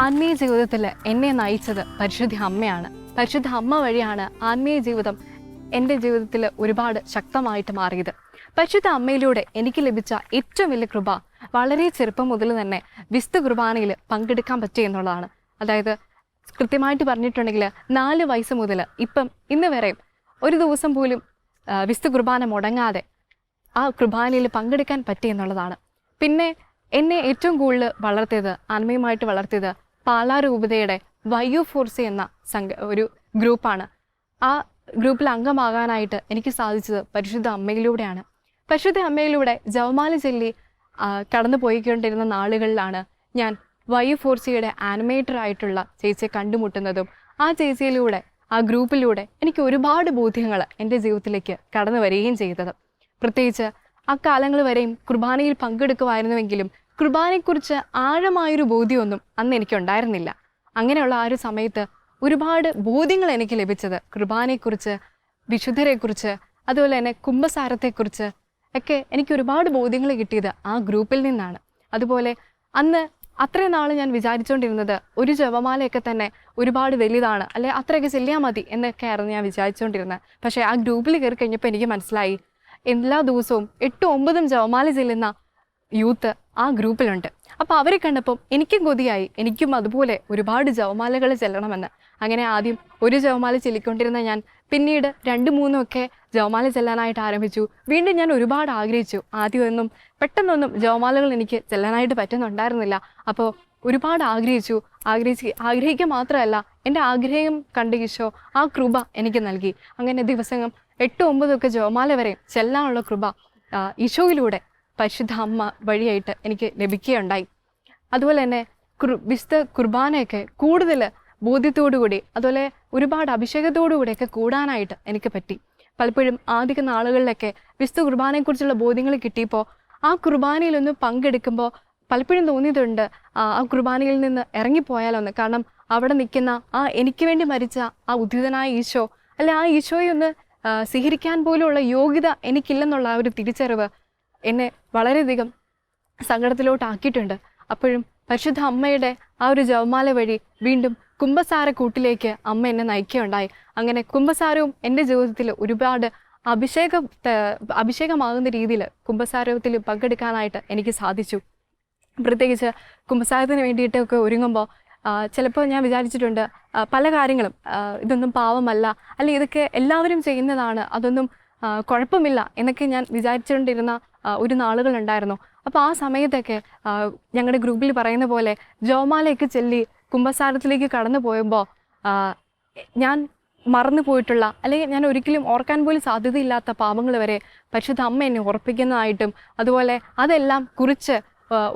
ആത്മീയ ജീവിതത്തിൽ എന്നെ നയിച്ചത് പരിശുദ്ധ അമ്മയാണ്. പരിശുദ്ധ അമ്മ വഴിയാണ് ആത്മീയ ജീവിതം എൻ്റെ ജീവിതത്തിൽ ഒരുപാട് ശക്തമായിട്ട് മാറിയത്. പരിശുദ്ധ അമ്മയിലൂടെ എനിക്ക് ലഭിച്ച ഏറ്റവും വലിയ കൃപ വളരെ ചെറുപ്പം മുതൽ തന്നെ വിശുദ്ധ കുർബാനയിൽ പങ്കെടുക്കാൻ പറ്റുക എന്നുള്ളതാണ്. അതായത് കൃത്യമായിട്ട് പറഞ്ഞിട്ടുണ്ടെങ്കിൽ 4 വയസ്സ് മുതൽ ഇന്ന് വരെയും ഒരു ദിവസം പോലും വിശുദ്ധ കുർബാന മുടങ്ങാതെ ആ കുർബാനയിൽ പങ്കെടുക്കാൻ പറ്റുക എന്നുള്ളതാണ്. പിന്നെ എന്നെ ഏറ്റവും കൂടുതൽ ആത്മീയമായിട്ട് വളർത്തിയത് പാലാ രൂപതയുടെ YU4C എന്ന ഒരു ഗ്രൂപ്പാണ്. ആ ഗ്രൂപ്പിൽ അംഗമാകാനായിട്ട് എനിക്ക് സാധിച്ചത് പരിശുദ്ധ അമ്മയിലൂടെയാണ്. പരിശുദ്ധ അമ്മയിലൂടെ ജപമാല ചൊല്ലി കടന്നു പോയിക്കൊണ്ടിരുന്ന നാളുകളിലാണ് ഞാൻ YU4Cയുടെ ആനിമേറ്റർ ആയിട്ടുള്ള ചേച്ചിയെ കണ്ടുമുട്ടുന്നതും ആ ചേച്ചിയിലൂടെ, ആ ഗ്രൂപ്പിലൂടെ എനിക്ക് ഒരുപാട് ബോധ്യങ്ങൾ എൻ്റെ ജീവിതത്തിലേക്ക് കടന്നു വരികയും ചെയ്തത്. പ്രത്യേകിച്ച് ആ കാലങ്ങൾ വരെയും കുർബാനയിൽ പങ്കെടുക്കുമായിരുന്നുവെങ്കിലും കുർബാനയെക്കുറിച്ച് ആഴമായൊരു ബോധ്യമൊന്നും അന്ന് എനിക്കുണ്ടായിരുന്നില്ല. അങ്ങനെയുള്ള ആ ഒരു സമയത്ത് ഒരുപാട് ബോധ്യങ്ങൾ എനിക്ക് ലഭിച്ചത് കുർബാനയെക്കുറിച്ച്, വിശുദ്ധരെക്കുറിച്ച്, അതുപോലെ തന്നെ കുംഭസാരത്തെക്കുറിച്ച് ഒക്കെ എനിക്ക് ഒരുപാട് ബോധ്യങ്ങൾ കിട്ടിയത് ആ ഗ്രൂപ്പിൽ നിന്നാണ്. അതുപോലെ അന്ന് അത്രയും നാൾ ഞാൻ വിചാരിച്ചുകൊണ്ടിരുന്നത് ഒരു ജപമാലയൊക്കെ തന്നെ ഒരുപാട് വലുതാണ്, അല്ലെ അത്രയൊക്കെ ചെല്ലിയാൽ മതി എന്നൊക്കെയായിരുന്നു ഞാൻ വിചാരിച്ചുകൊണ്ടിരുന്നത്. പക്ഷേ ആ ഗ്രൂപ്പിൽ കയറി കഴിഞ്ഞപ്പോൾ എനിക്ക് മനസ്സിലായി എല്ലാ ദിവസവും 8-9 ജപമാല ചെല്ലുന്ന യൂത്ത് ആ ഗ്രൂപ്പിലുണ്ട്. അപ്പോൾ അവരെ കണ്ടപ്പം എനിക്കും കൊതിയായി, എനിക്കും അതുപോലെ ഒരുപാട് ജപമാലകൾ ചെല്ലണമെന്ന്. അങ്ങനെ ആദ്യം ഒരു ജപമാല ചൊല്ലിക്കൊണ്ടിരുന്ന ഞാൻ പിന്നീട് 2-3 ഒക്കെ ജപമാല ചെല്ലാനായിട്ട് ആരംഭിച്ചു. വീണ്ടും ഞാൻ ഒരുപാട് ആഗ്രഹിച്ചു. ആദ്യമൊന്നും പെട്ടെന്നൊന്നും ജപമാലകൾ എനിക്ക് ചെല്ലാനായിട്ട് പറ്റുന്നുണ്ടായിരുന്നില്ല. അപ്പോൾ ഒരുപാട് ആഗ്രഹിക്കുക മാത്രമല്ല, എൻ്റെ ആഗ്രഹം കണ്ട് ഈശോ ആ കൃപ എനിക്ക് നൽകി. അങ്ങനെ ദിവസങ്ങൾ 8-9 ഒക്കെ ജപമാല വരെ ചെല്ലാനുള്ള കൃപ ഈശോയിലൂടെ പരിശുദ്ധ അമ്മ വഴിയായിട്ട് എനിക്ക് ലഭിക്കുകയുണ്ടായി. അതുപോലെ തന്നെ വിശുദ്ധ കുർബാനയൊക്കെ കൂടുതൽ ബോധ്യത്തോടുകൂടി, അതുപോലെ ഒരുപാട് അഭിഷേകത്തോടുകൂടിയൊക്കെ കൂടാനായിട്ട് എനിക്ക് പറ്റി. പലപ്പോഴും ആദ്യ നാളുകളിലൊക്കെ വിശുദ്ധ കുർബാനയെക്കുറിച്ചുള്ള ബോധ്യങ്ങൾ കിട്ടിയപ്പോൾ ആ കുർബാനയിലൊന്ന് പങ്കെടുക്കുമ്പോൾ പലപ്പോഴും തോന്നിയിട്ടുണ്ട് ആ കുർബാനയിൽ നിന്ന് ഇറങ്ങിപ്പോയാലൊന്ന്. കാരണം അവിടെ നിൽക്കുന്ന എനിക്ക് വേണ്ടി മരിച്ച ആ ഉദ്ധിതനായ ഈശോ, അല്ലെ ആ ഈശോയെ ഒന്ന് സ്വീകരിക്കാൻ പോലുള്ള യോഗ്യത എനിക്കില്ലെന്നുള്ള ആ ഒരു തിരിച്ചറിവ് എന്നെ വളരെയധികം സങ്കടത്തിലോട്ടാക്കിയിട്ടുണ്ട്. അപ്പോഴും പരിശുദ്ധ അമ്മയുടെ ആ ഒരു ജപമാല വഴി വീണ്ടും കുംഭസാര കൂട്ടിലേക്ക് അമ്മ എന്നെ നയിക്കുകയുണ്ടായി. അങ്ങനെ കുംഭസാരവും എൻ്റെ ജീവിതത്തിൽ ഒരുപാട് അഭിഷേകമാകുന്ന രീതിയിൽ കുംഭസാരത്തിൽ പങ്കെടുക്കാനായിട്ട് എനിക്ക് സാധിച്ചു. പ്രത്യേകിച്ച് കുംഭസാരത്തിന് വേണ്ടിയിട്ടൊക്കെ ഒരുങ്ങുമ്പോൾ ചിലപ്പോൾ ഞാൻ വിചാരിച്ചിട്ടുണ്ട് പല കാര്യങ്ങളും, ഇതൊന്നും പാവമല്ല, അല്ലെ ഇതൊക്കെ എല്ലാവരും ചെയ്യുന്നതാണ്, അതൊന്നും കുഴപ്പമില്ല എന്നൊക്കെ ഞാൻ വിചാരിച്ചുകൊണ്ടിരുന്ന ഒരു നാളുകളുണ്ടായിരുന്നു. അപ്പോൾ ആ സമയത്തൊക്കെ ഞങ്ങളുടെ ഗ്രൂപ്പിൽ പറയുന്ന പോലെ ജപമാലയൊക്കെ ചൊല്ലി കുംഭസാരത്തിലേക്ക് കടന്നു പോയപ്പോൾ ഞാൻ മറന്നു പോയിട്ടുള്ള, അല്ലെങ്കിൽ ഞാൻ ഒരിക്കലും ഓർക്കാൻ പോലും സാധ്യതയില്ലാത്ത പാപങ്ങൾ വരെ പരിശുദ്ധ അമ്മ എന്നെ ഓർപ്പിക്കുന്നതായിട്ടും, അതുപോലെ അതെല്ലാം കുറിച്ച്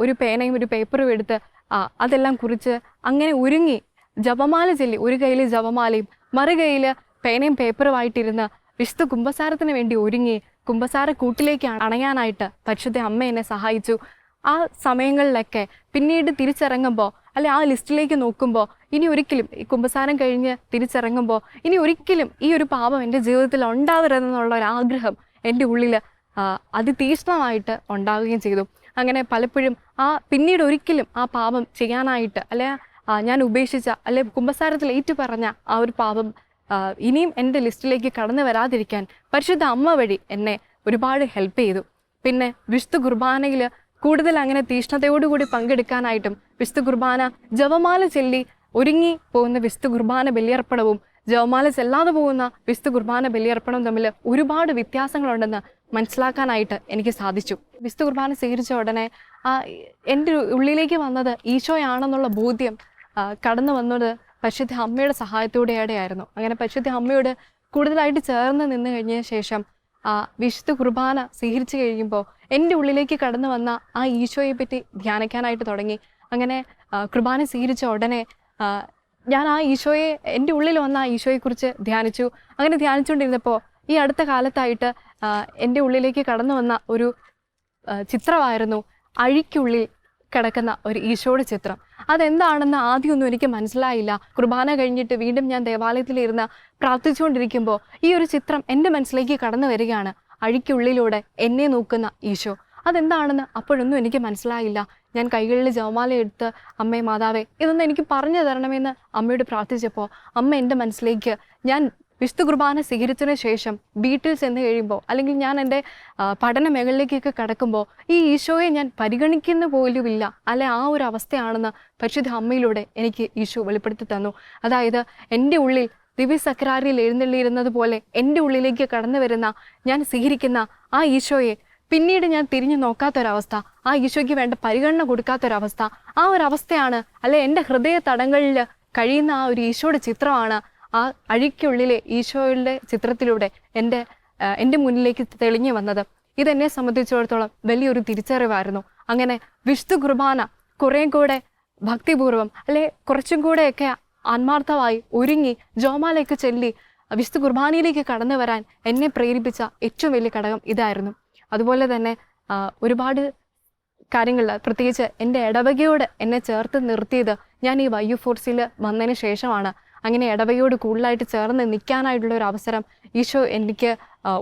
ഒരു പേനയും ഒരു പേപ്പറും എടുത്ത് അതെല്ലാം കുറിച്ച് അങ്ങനെ ഒരുങ്ങി ജപമാല ചൊല്ലി, ഒരു കയ്യിൽ ജപമാലയും മറു കയ്യിൽ പേനയും പേപ്പറുമായിട്ടിരുന്ന് വിശുദ്ധ കുംഭസാരത്തിന് വേണ്ടി ഒരുങ്ങി കുംഭസാര കൂട്ടിലേക്ക് അണയാനായിട്ട് പരിശുദ്ധ അമ്മ എന്നെ സഹായിച്ചു. ആ സമയങ്ങളിലൊക്കെ പിന്നീട് തിരിച്ചിറങ്ങുമ്പോൾ, അല്ലെ ആ ലിസ്റ്റിലേക്ക് നോക്കുമ്പോൾ, ഇനി ഒരിക്കലും ഈ കുംഭസാരം കഴിഞ്ഞ് തിരിച്ചിറങ്ങുമ്പോൾ ഇനി ഒരിക്കലും ഈ ഒരു പാപം എൻ്റെ ജീവിതത്തിൽ ഉണ്ടാവരുതെന്നുള്ള ഒരു ആഗ്രഹം എൻ്റെ ഉള്ളിൽ അതിതീക്ഷ്ണമായിട്ട് ഉണ്ടാവുകയും ചെയ്തു. അങ്ങനെ പലപ്പോഴും പിന്നീട് ഒരിക്കലും ആ പാപം ചെയ്യാനായിട്ട്, അല്ലെ ഞാൻ ഉപേക്ഷിച്ച, അല്ലെ കുംഭസാരത്തിൽ ഏറ്റുപറഞ്ഞ ആ ഒരു പാപം ഇനിയും എൻ്റെ ലിസ്റ്റിലേക്ക് കടന്നു വരാതിരിക്കാൻ പരിശുദ്ധ അമ്മ വഴി എന്നെ ഒരുപാട് ഹെൽപ്പ് ചെയ്തു. പിന്നെ വിശുദ്ധ കുർബാനയിൽ കൂടുതൽ അങ്ങനെ തീഷ്ണതയോടുകൂടി പങ്കെടുക്കാനായിട്ടും, വിശുദ്ധ കുർബാന ജപമാല ചൊല്ലി ഒരുങ്ങി പോകുന്ന വിശുദ്ധ കുർബാന ബലിയർപ്പണവും ജപമാല ചെല്ലാതെ പോകുന്ന വിശുദ്ധ കുർബാന ബലിയർപ്പണവും തമ്മിൽ ഒരുപാട് വ്യത്യാസങ്ങളുണ്ടെന്ന് മനസ്സിലാക്കാനായിട്ട് എനിക്ക് സാധിച്ചു. വിശുദ്ധ കുർബാന സ്വീകരിച്ച ഉടനെ എൻ്റെ ഉള്ളിലേക്ക് വന്നത് ഈശോയാണെന്നുള്ള ബോധ്യം കടന്നു വന്നത് പരിശുദ്ധ അമ്മയുടെ സഹായത്തോടെയായിരുന്നു. അങ്ങനെ പരിശുദ്ധ അമ്മയോട് കൂടുതലായിട്ട് ചേർന്ന് നിന്ന് കഴിഞ്ഞ ശേഷം വിശുദ്ധ കുർബാന സ്വീകരിച്ചു കഴിയുമ്പോൾ എൻ്റെ ഉള്ളിലേക്ക് കടന്നു വന്ന ആ ഈശോയെ പറ്റി ധ്യാനിക്കാനായിട്ട് തുടങ്ങി. അങ്ങനെ കുർബാന സ്വീകരിച്ച ഉടനെ ഞാൻ ആ ഈശോയെ, എൻ്റെ ഉള്ളിൽ വന്ന ആ ഈശോയെക്കുറിച്ച് ധ്യാനിച്ചു. അങ്ങനെ ധ്യാനിച്ചുകൊണ്ടിരുന്നപ്പോൾ ഈ അടുത്ത കാലത്തായിട്ട് എൻ്റെ ഉള്ളിലേക്ക് കടന്നു വന്ന ഒരു ചിത്രമായിരുന്നു അഴിക്കുള്ളിൽ കിടക്കുന്ന ഒരു ഈശോയുടെ ചിത്രം. അതെന്താണെന്ന് ആദ്യമൊന്നും എനിക്ക് മനസ്സിലായില്ല. കുർബാന കഴിഞ്ഞിട്ട് വീണ്ടും ഞാൻ ദേവാലയത്തിലിരുന്ന് പ്രാർത്ഥിച്ചുകൊണ്ടിരിക്കുമ്പോൾ ഈ ഒരു ചിത്രം എൻ്റെ മനസ്സിലേക്ക് കടന്നു വരികയാണ്. അഴിക്കുള്ളിലൂടെ എന്നെ നോക്കുന്ന ഈശോ. അതെന്താണെന്ന് അപ്പോഴൊന്നും എനിക്ക് മനസ്സിലായില്ല. ഞാൻ കൈകളിൽ ജപമാല എടുത്ത് അമ്മേ മാതാവേ ഇതൊന്നും എനിക്ക് പറഞ്ഞു തരണമെന്ന് അമ്മയോട് പ്രാർത്ഥിച്ചപ്പോൾ അമ്മ എൻ്റെ മനസ്സിലേക്ക്, ഞാൻ വിശുദ്ധ കുർബാന സ്വീകരിച്ചതിന് ശേഷം വീട്ടിൽ ചെന്ന് കഴിയുമ്പോൾ അല്ലെങ്കിൽ ഞാൻ എൻ്റെ പഠന മേഖലയിലേക്കൊക്കെ കടക്കുമ്പോൾ ഈ ഈശോയെ ഞാൻ പരിഗണിക്കുന്ന പോലുമില്ല, അല്ലെ ആ ഒരു അവസ്ഥയാണെന്ന് പരിശുദ്ധ അമ്മയിലൂടെ എനിക്ക് ഈശോ വെളിപ്പെടുത്തി തന്നു. അതായത് എൻ്റെ ഉള്ളിൽ ദിവ്യസക്രാരിയിൽ എഴുന്നള്ളിയിരുന്നത് പോലെ എൻ്റെ ഉള്ളിലേക്ക് കടന്നു വരുന്ന, ഞാൻ സ്വീകരിക്കുന്ന ആ ഈശോയെ പിന്നീട് ഞാൻ തിരിഞ്ഞു നോക്കാത്തൊരവസ്ഥ, ആ ഈശോയ്ക്ക് വേണ്ട പരിഗണന കൊടുക്കാത്തൊരവസ്ഥ, ആ ഒരു അവസ്ഥയാണ്, അല്ലെ എൻ്റെ ഹൃദയ തടങ്ങളിൽ കഴിയുന്ന ആ ഒരു ഈശോയുടെ ചിത്രമാണ് ആ അഴിക്കുള്ളിലെ ഈശോയുടെ ചിത്രത്തിലൂടെ എൻ്റെ മുന്നിലേക്ക് തെളിഞ്ഞു വന്നത്. ഇതെന്നെ സംബന്ധിച്ചിടത്തോളം വലിയൊരു തിരിച്ചറിവായിരുന്നു. അങ്ങനെ വിശുദ്ധ കുർബാന കുറേ കൂടെ ഭക്തിപൂർവ്വം, അല്ലെ കുറച്ചും കൂടെയൊക്കെ ആത്മാർത്ഥമായി ഒരുങ്ങി ജപമാലയൊക്കെ ചൊല്ലി വിശുദ്ധ കുർബാനയിലേക്ക് കടന്നു വരാൻ എന്നെ പ്രേരിപ്പിച്ച ഏറ്റവും വലിയ ഘടകം ഇതായിരുന്നു. അതുപോലെ തന്നെ ഒരുപാട് കാര്യങ്ങളിൽ, പ്രത്യേകിച്ച് എൻ്റെ ഇടവകയോട് എന്നെ ചേർത്ത് നിർത്തിയത് ഞാൻ ഈ YU4C വന്നതിന് ശേഷമാണ്. അങ്ങനെ ഇടവകയോട് കൂടുതലായിട്ട് ചേർന്ന് നിൽക്കാനായിട്ടുള്ള ഒരു അവസരം ഈശോ എനിക്ക്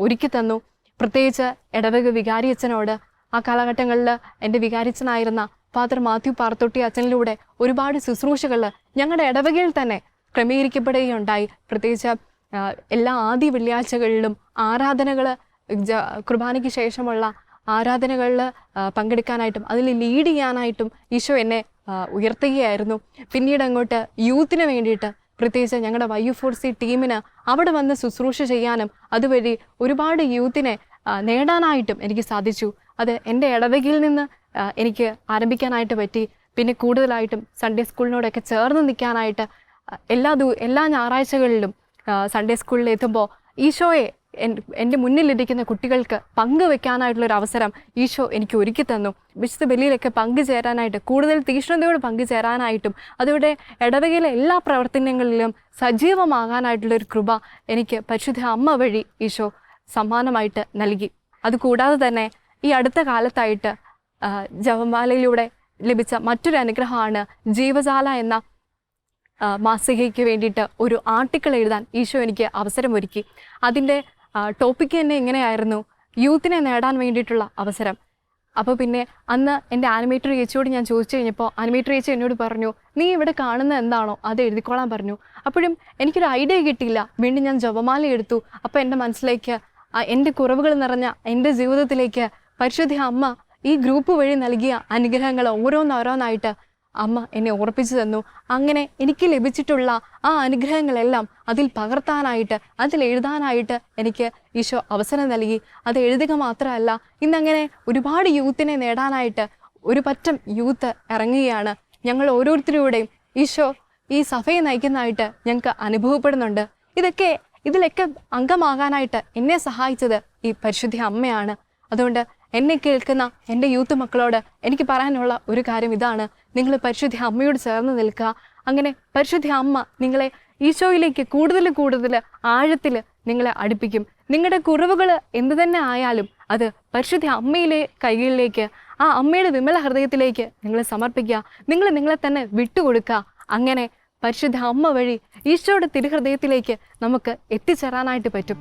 ഒരുക്കി തന്നു. പ്രത്യേകിച്ച് ഇടവക വികാരി അച്ഛനോട് ആ കാലഘട്ടങ്ങളിൽ എൻ്റെ വികാരിച്ചനായിരുന്ന ഫാദർ മാത്യു പാർത്തോട്ടി അച്ഛനിലൂടെ ഒരുപാട് ശുശ്രൂഷകൾ ഞങ്ങളുടെ ഇടവകയിൽ തന്നെ ക്രമീകരിക്കപ്പെടുകയുണ്ടായി. പ്രത്യേകിച്ച് എല്ലാ ആദ്യ വെള്ളിയാഴ്ചകളിലും ആരാധനകൾ, കുർബാനയ്ക്ക് ശേഷമുള്ള ആരാധനകളിൽ പങ്കെടുക്കാനായിട്ടും അതിൽ ലീഡ് ചെയ്യാനായിട്ടും ഈശോ എന്നെ ഉയർത്തുകയായിരുന്നു. പിന്നീട് അങ്ങോട്ട് യൂത്തിന് വേണ്ടിയിട്ട്, പ്രത്യേകിച്ച് ഞങ്ങളുടെ YU4C ടീമിന് അവിടെ വന്ന് ശുശ്രൂഷ ചെയ്യാനും അതുവഴി ഒരുപാട് യൂത്തിനെ നേടാനായിട്ടും എനിക്ക് സാധിച്ചു. അത് എൻ്റെ ഇടവകയിൽ നിന്ന് എനിക്ക് ആരംഭിക്കാനായിട്ട് പറ്റി. പിന്നെ കൂടുതലായിട്ടും സൺഡേ സ്കൂളിനോടൊക്കെ ചേർന്ന് നിൽക്കാനായിട്ട് എല്ലാ ഞായറാഴ്ചകളിലും സൺഡേ സ്കൂളിൽ എത്തുമ്പോൾ ഈശോയെ എൻ്റെ മുന്നിലിരിക്കുന്ന കുട്ടികൾക്ക് പങ്കുവെക്കാനായിട്ടുള്ളൊരു അവസരം ഈശോ എനിക്ക് ഒരുക്കി തന്നു. വിശുദ്ധ ബലിയിലൊക്കെ പങ്കുചേരാനായിട്ട്, കൂടുതൽ തീക്ഷ്ണതയോട് പങ്കുചേരാനായിട്ടും അതുകൊണ്ട് ഇടവകയിലെ എല്ലാ പ്രവർത്തനങ്ങളിലും സജീവമാകാനായിട്ടുള്ളൊരു കൃപ എനിക്ക് പരിശുദ്ധ അമ്മ വഴി ഈശോ സമ്മാനമായിട്ട് നൽകി. അതുകൂടാതെ തന്നെ ഈ അടുത്ത കാലത്തായിട്ട് ജപമാലയിലൂടെ ലഭിച്ച മറ്റൊരു അനുഗ്രഹമാണ് ജീവജാല എന്ന മാസികയ്ക്ക് വേണ്ടിയിട്ട് ഒരു ആർട്ടിക്കിൾ എഴുതാൻ ഈശോ എനിക്ക് അവസരമൊരുക്കി. അതിൻ്റെ ടോപ്പിക്ക് തന്നെ ഇങ്ങനെയായിരുന്നു, യൂത്തിനെ നേടാൻ വേണ്ടിയിട്ടുള്ള അവസരം. അപ്പോൾ പിന്നെ അന്ന് എൻ്റെ ആനിമേറ്റർ ചേച്ചിയോട് ഞാൻ ചോദിച്ചു കഴിഞ്ഞപ്പോൾ ആനിമേറ്റർ ചേച്ചി എന്നോട് പറഞ്ഞു, നീ ഇവിടെ കാണുന്ന എന്താണോ അത് എഴുതിക്കോളാൻ പറഞ്ഞു. അപ്പോഴും എനിക്കൊരു ഐഡിയ കിട്ടിയില്ല. വീണ്ടും ഞാൻ ജപമാല എടുത്തു. അപ്പോൾ എൻ്റെ മനസ്സിലേക്ക് എൻ്റെ കുറവുകൾ നിറഞ്ഞ എൻ്റെ ജീവിതത്തിലേക്ക് പരിശുദ്ധ അമ്മ ഈ ഗ്രൂപ്പ് വഴി നൽകിയ അനുഗ്രഹങ്ങൾ ഓരോന്നോരോന്നായിട്ട് അമ്മ എന്നെ ഓർപ്പിച്ചു തന്നു. അങ്ങനെ എനിക്ക് ലഭിച്ചിട്ടുള്ള ആ അനുഗ്രഹങ്ങളെല്ലാം അതിൽ പകർത്താനായിട്ട്, അതിൽ എഴുതാനായിട്ട് എനിക്ക് ഈശോ അവസരം നൽകി. അത് എഴുതുക മാത്രമല്ല, ഇന്നങ്ങനെ ഒരുപാട് യൂത്തിനെ നേടാനായിട്ട് ഒരു പറ്റം യൂത്ത് ഇറങ്ങുകയാണ്. ഞങ്ങൾ ഓരോരുത്തരുടെയും ഈശോ ഈ സഭയെ നയിക്കുന്നതായിട്ട് ഞങ്ങൾക്ക് അനുഭവപ്പെടുന്നുണ്ട്. ഇതിലൊക്കെ അംഗമാകാനായിട്ട് എന്നെ സഹായിച്ചത് ഈ പരിശുദ്ധ അമ്മയാണ്. അതുകൊണ്ട് എന്നെ കേൾക്കുന്ന എൻ്റെ യൂത്ത് മക്കളോട് എനിക്ക് പറയാനുള്ള ഒരു കാര്യം ഇതാണ്, നിങ്ങൾ പരിശുദ്ധ അമ്മയോട് ചേർന്ന് നിൽക്കുക. അങ്ങനെ പരിശുദ്ധ അമ്മ നിങ്ങളെ ഈശോയിലേക്ക് കൂടുതൽ ആഴത്തിൽ നിങ്ങളെ അടുപ്പിക്കും. നിങ്ങളുടെ കുറവുകൾ എന്തു തന്നെ ആയാലും അത് പരിശുദ്ധ അമ്മയിലെ കൈകളിലേക്ക്, ആ അമ്മയുടെ വിമല ഹൃദയത്തിലേക്ക് നിങ്ങൾ സമർപ്പിക്കുക. നിങ്ങളെ തന്നെ വിട്ടുകൊടുക്കുക. അങ്ങനെ പരിശുദ്ധ അമ്മ വഴി ഈശോയുടെ തിരുഹൃദയത്തിലേക്ക് നമുക്ക് എത്തിച്ചേരാനായിട്ട് പറ്റും.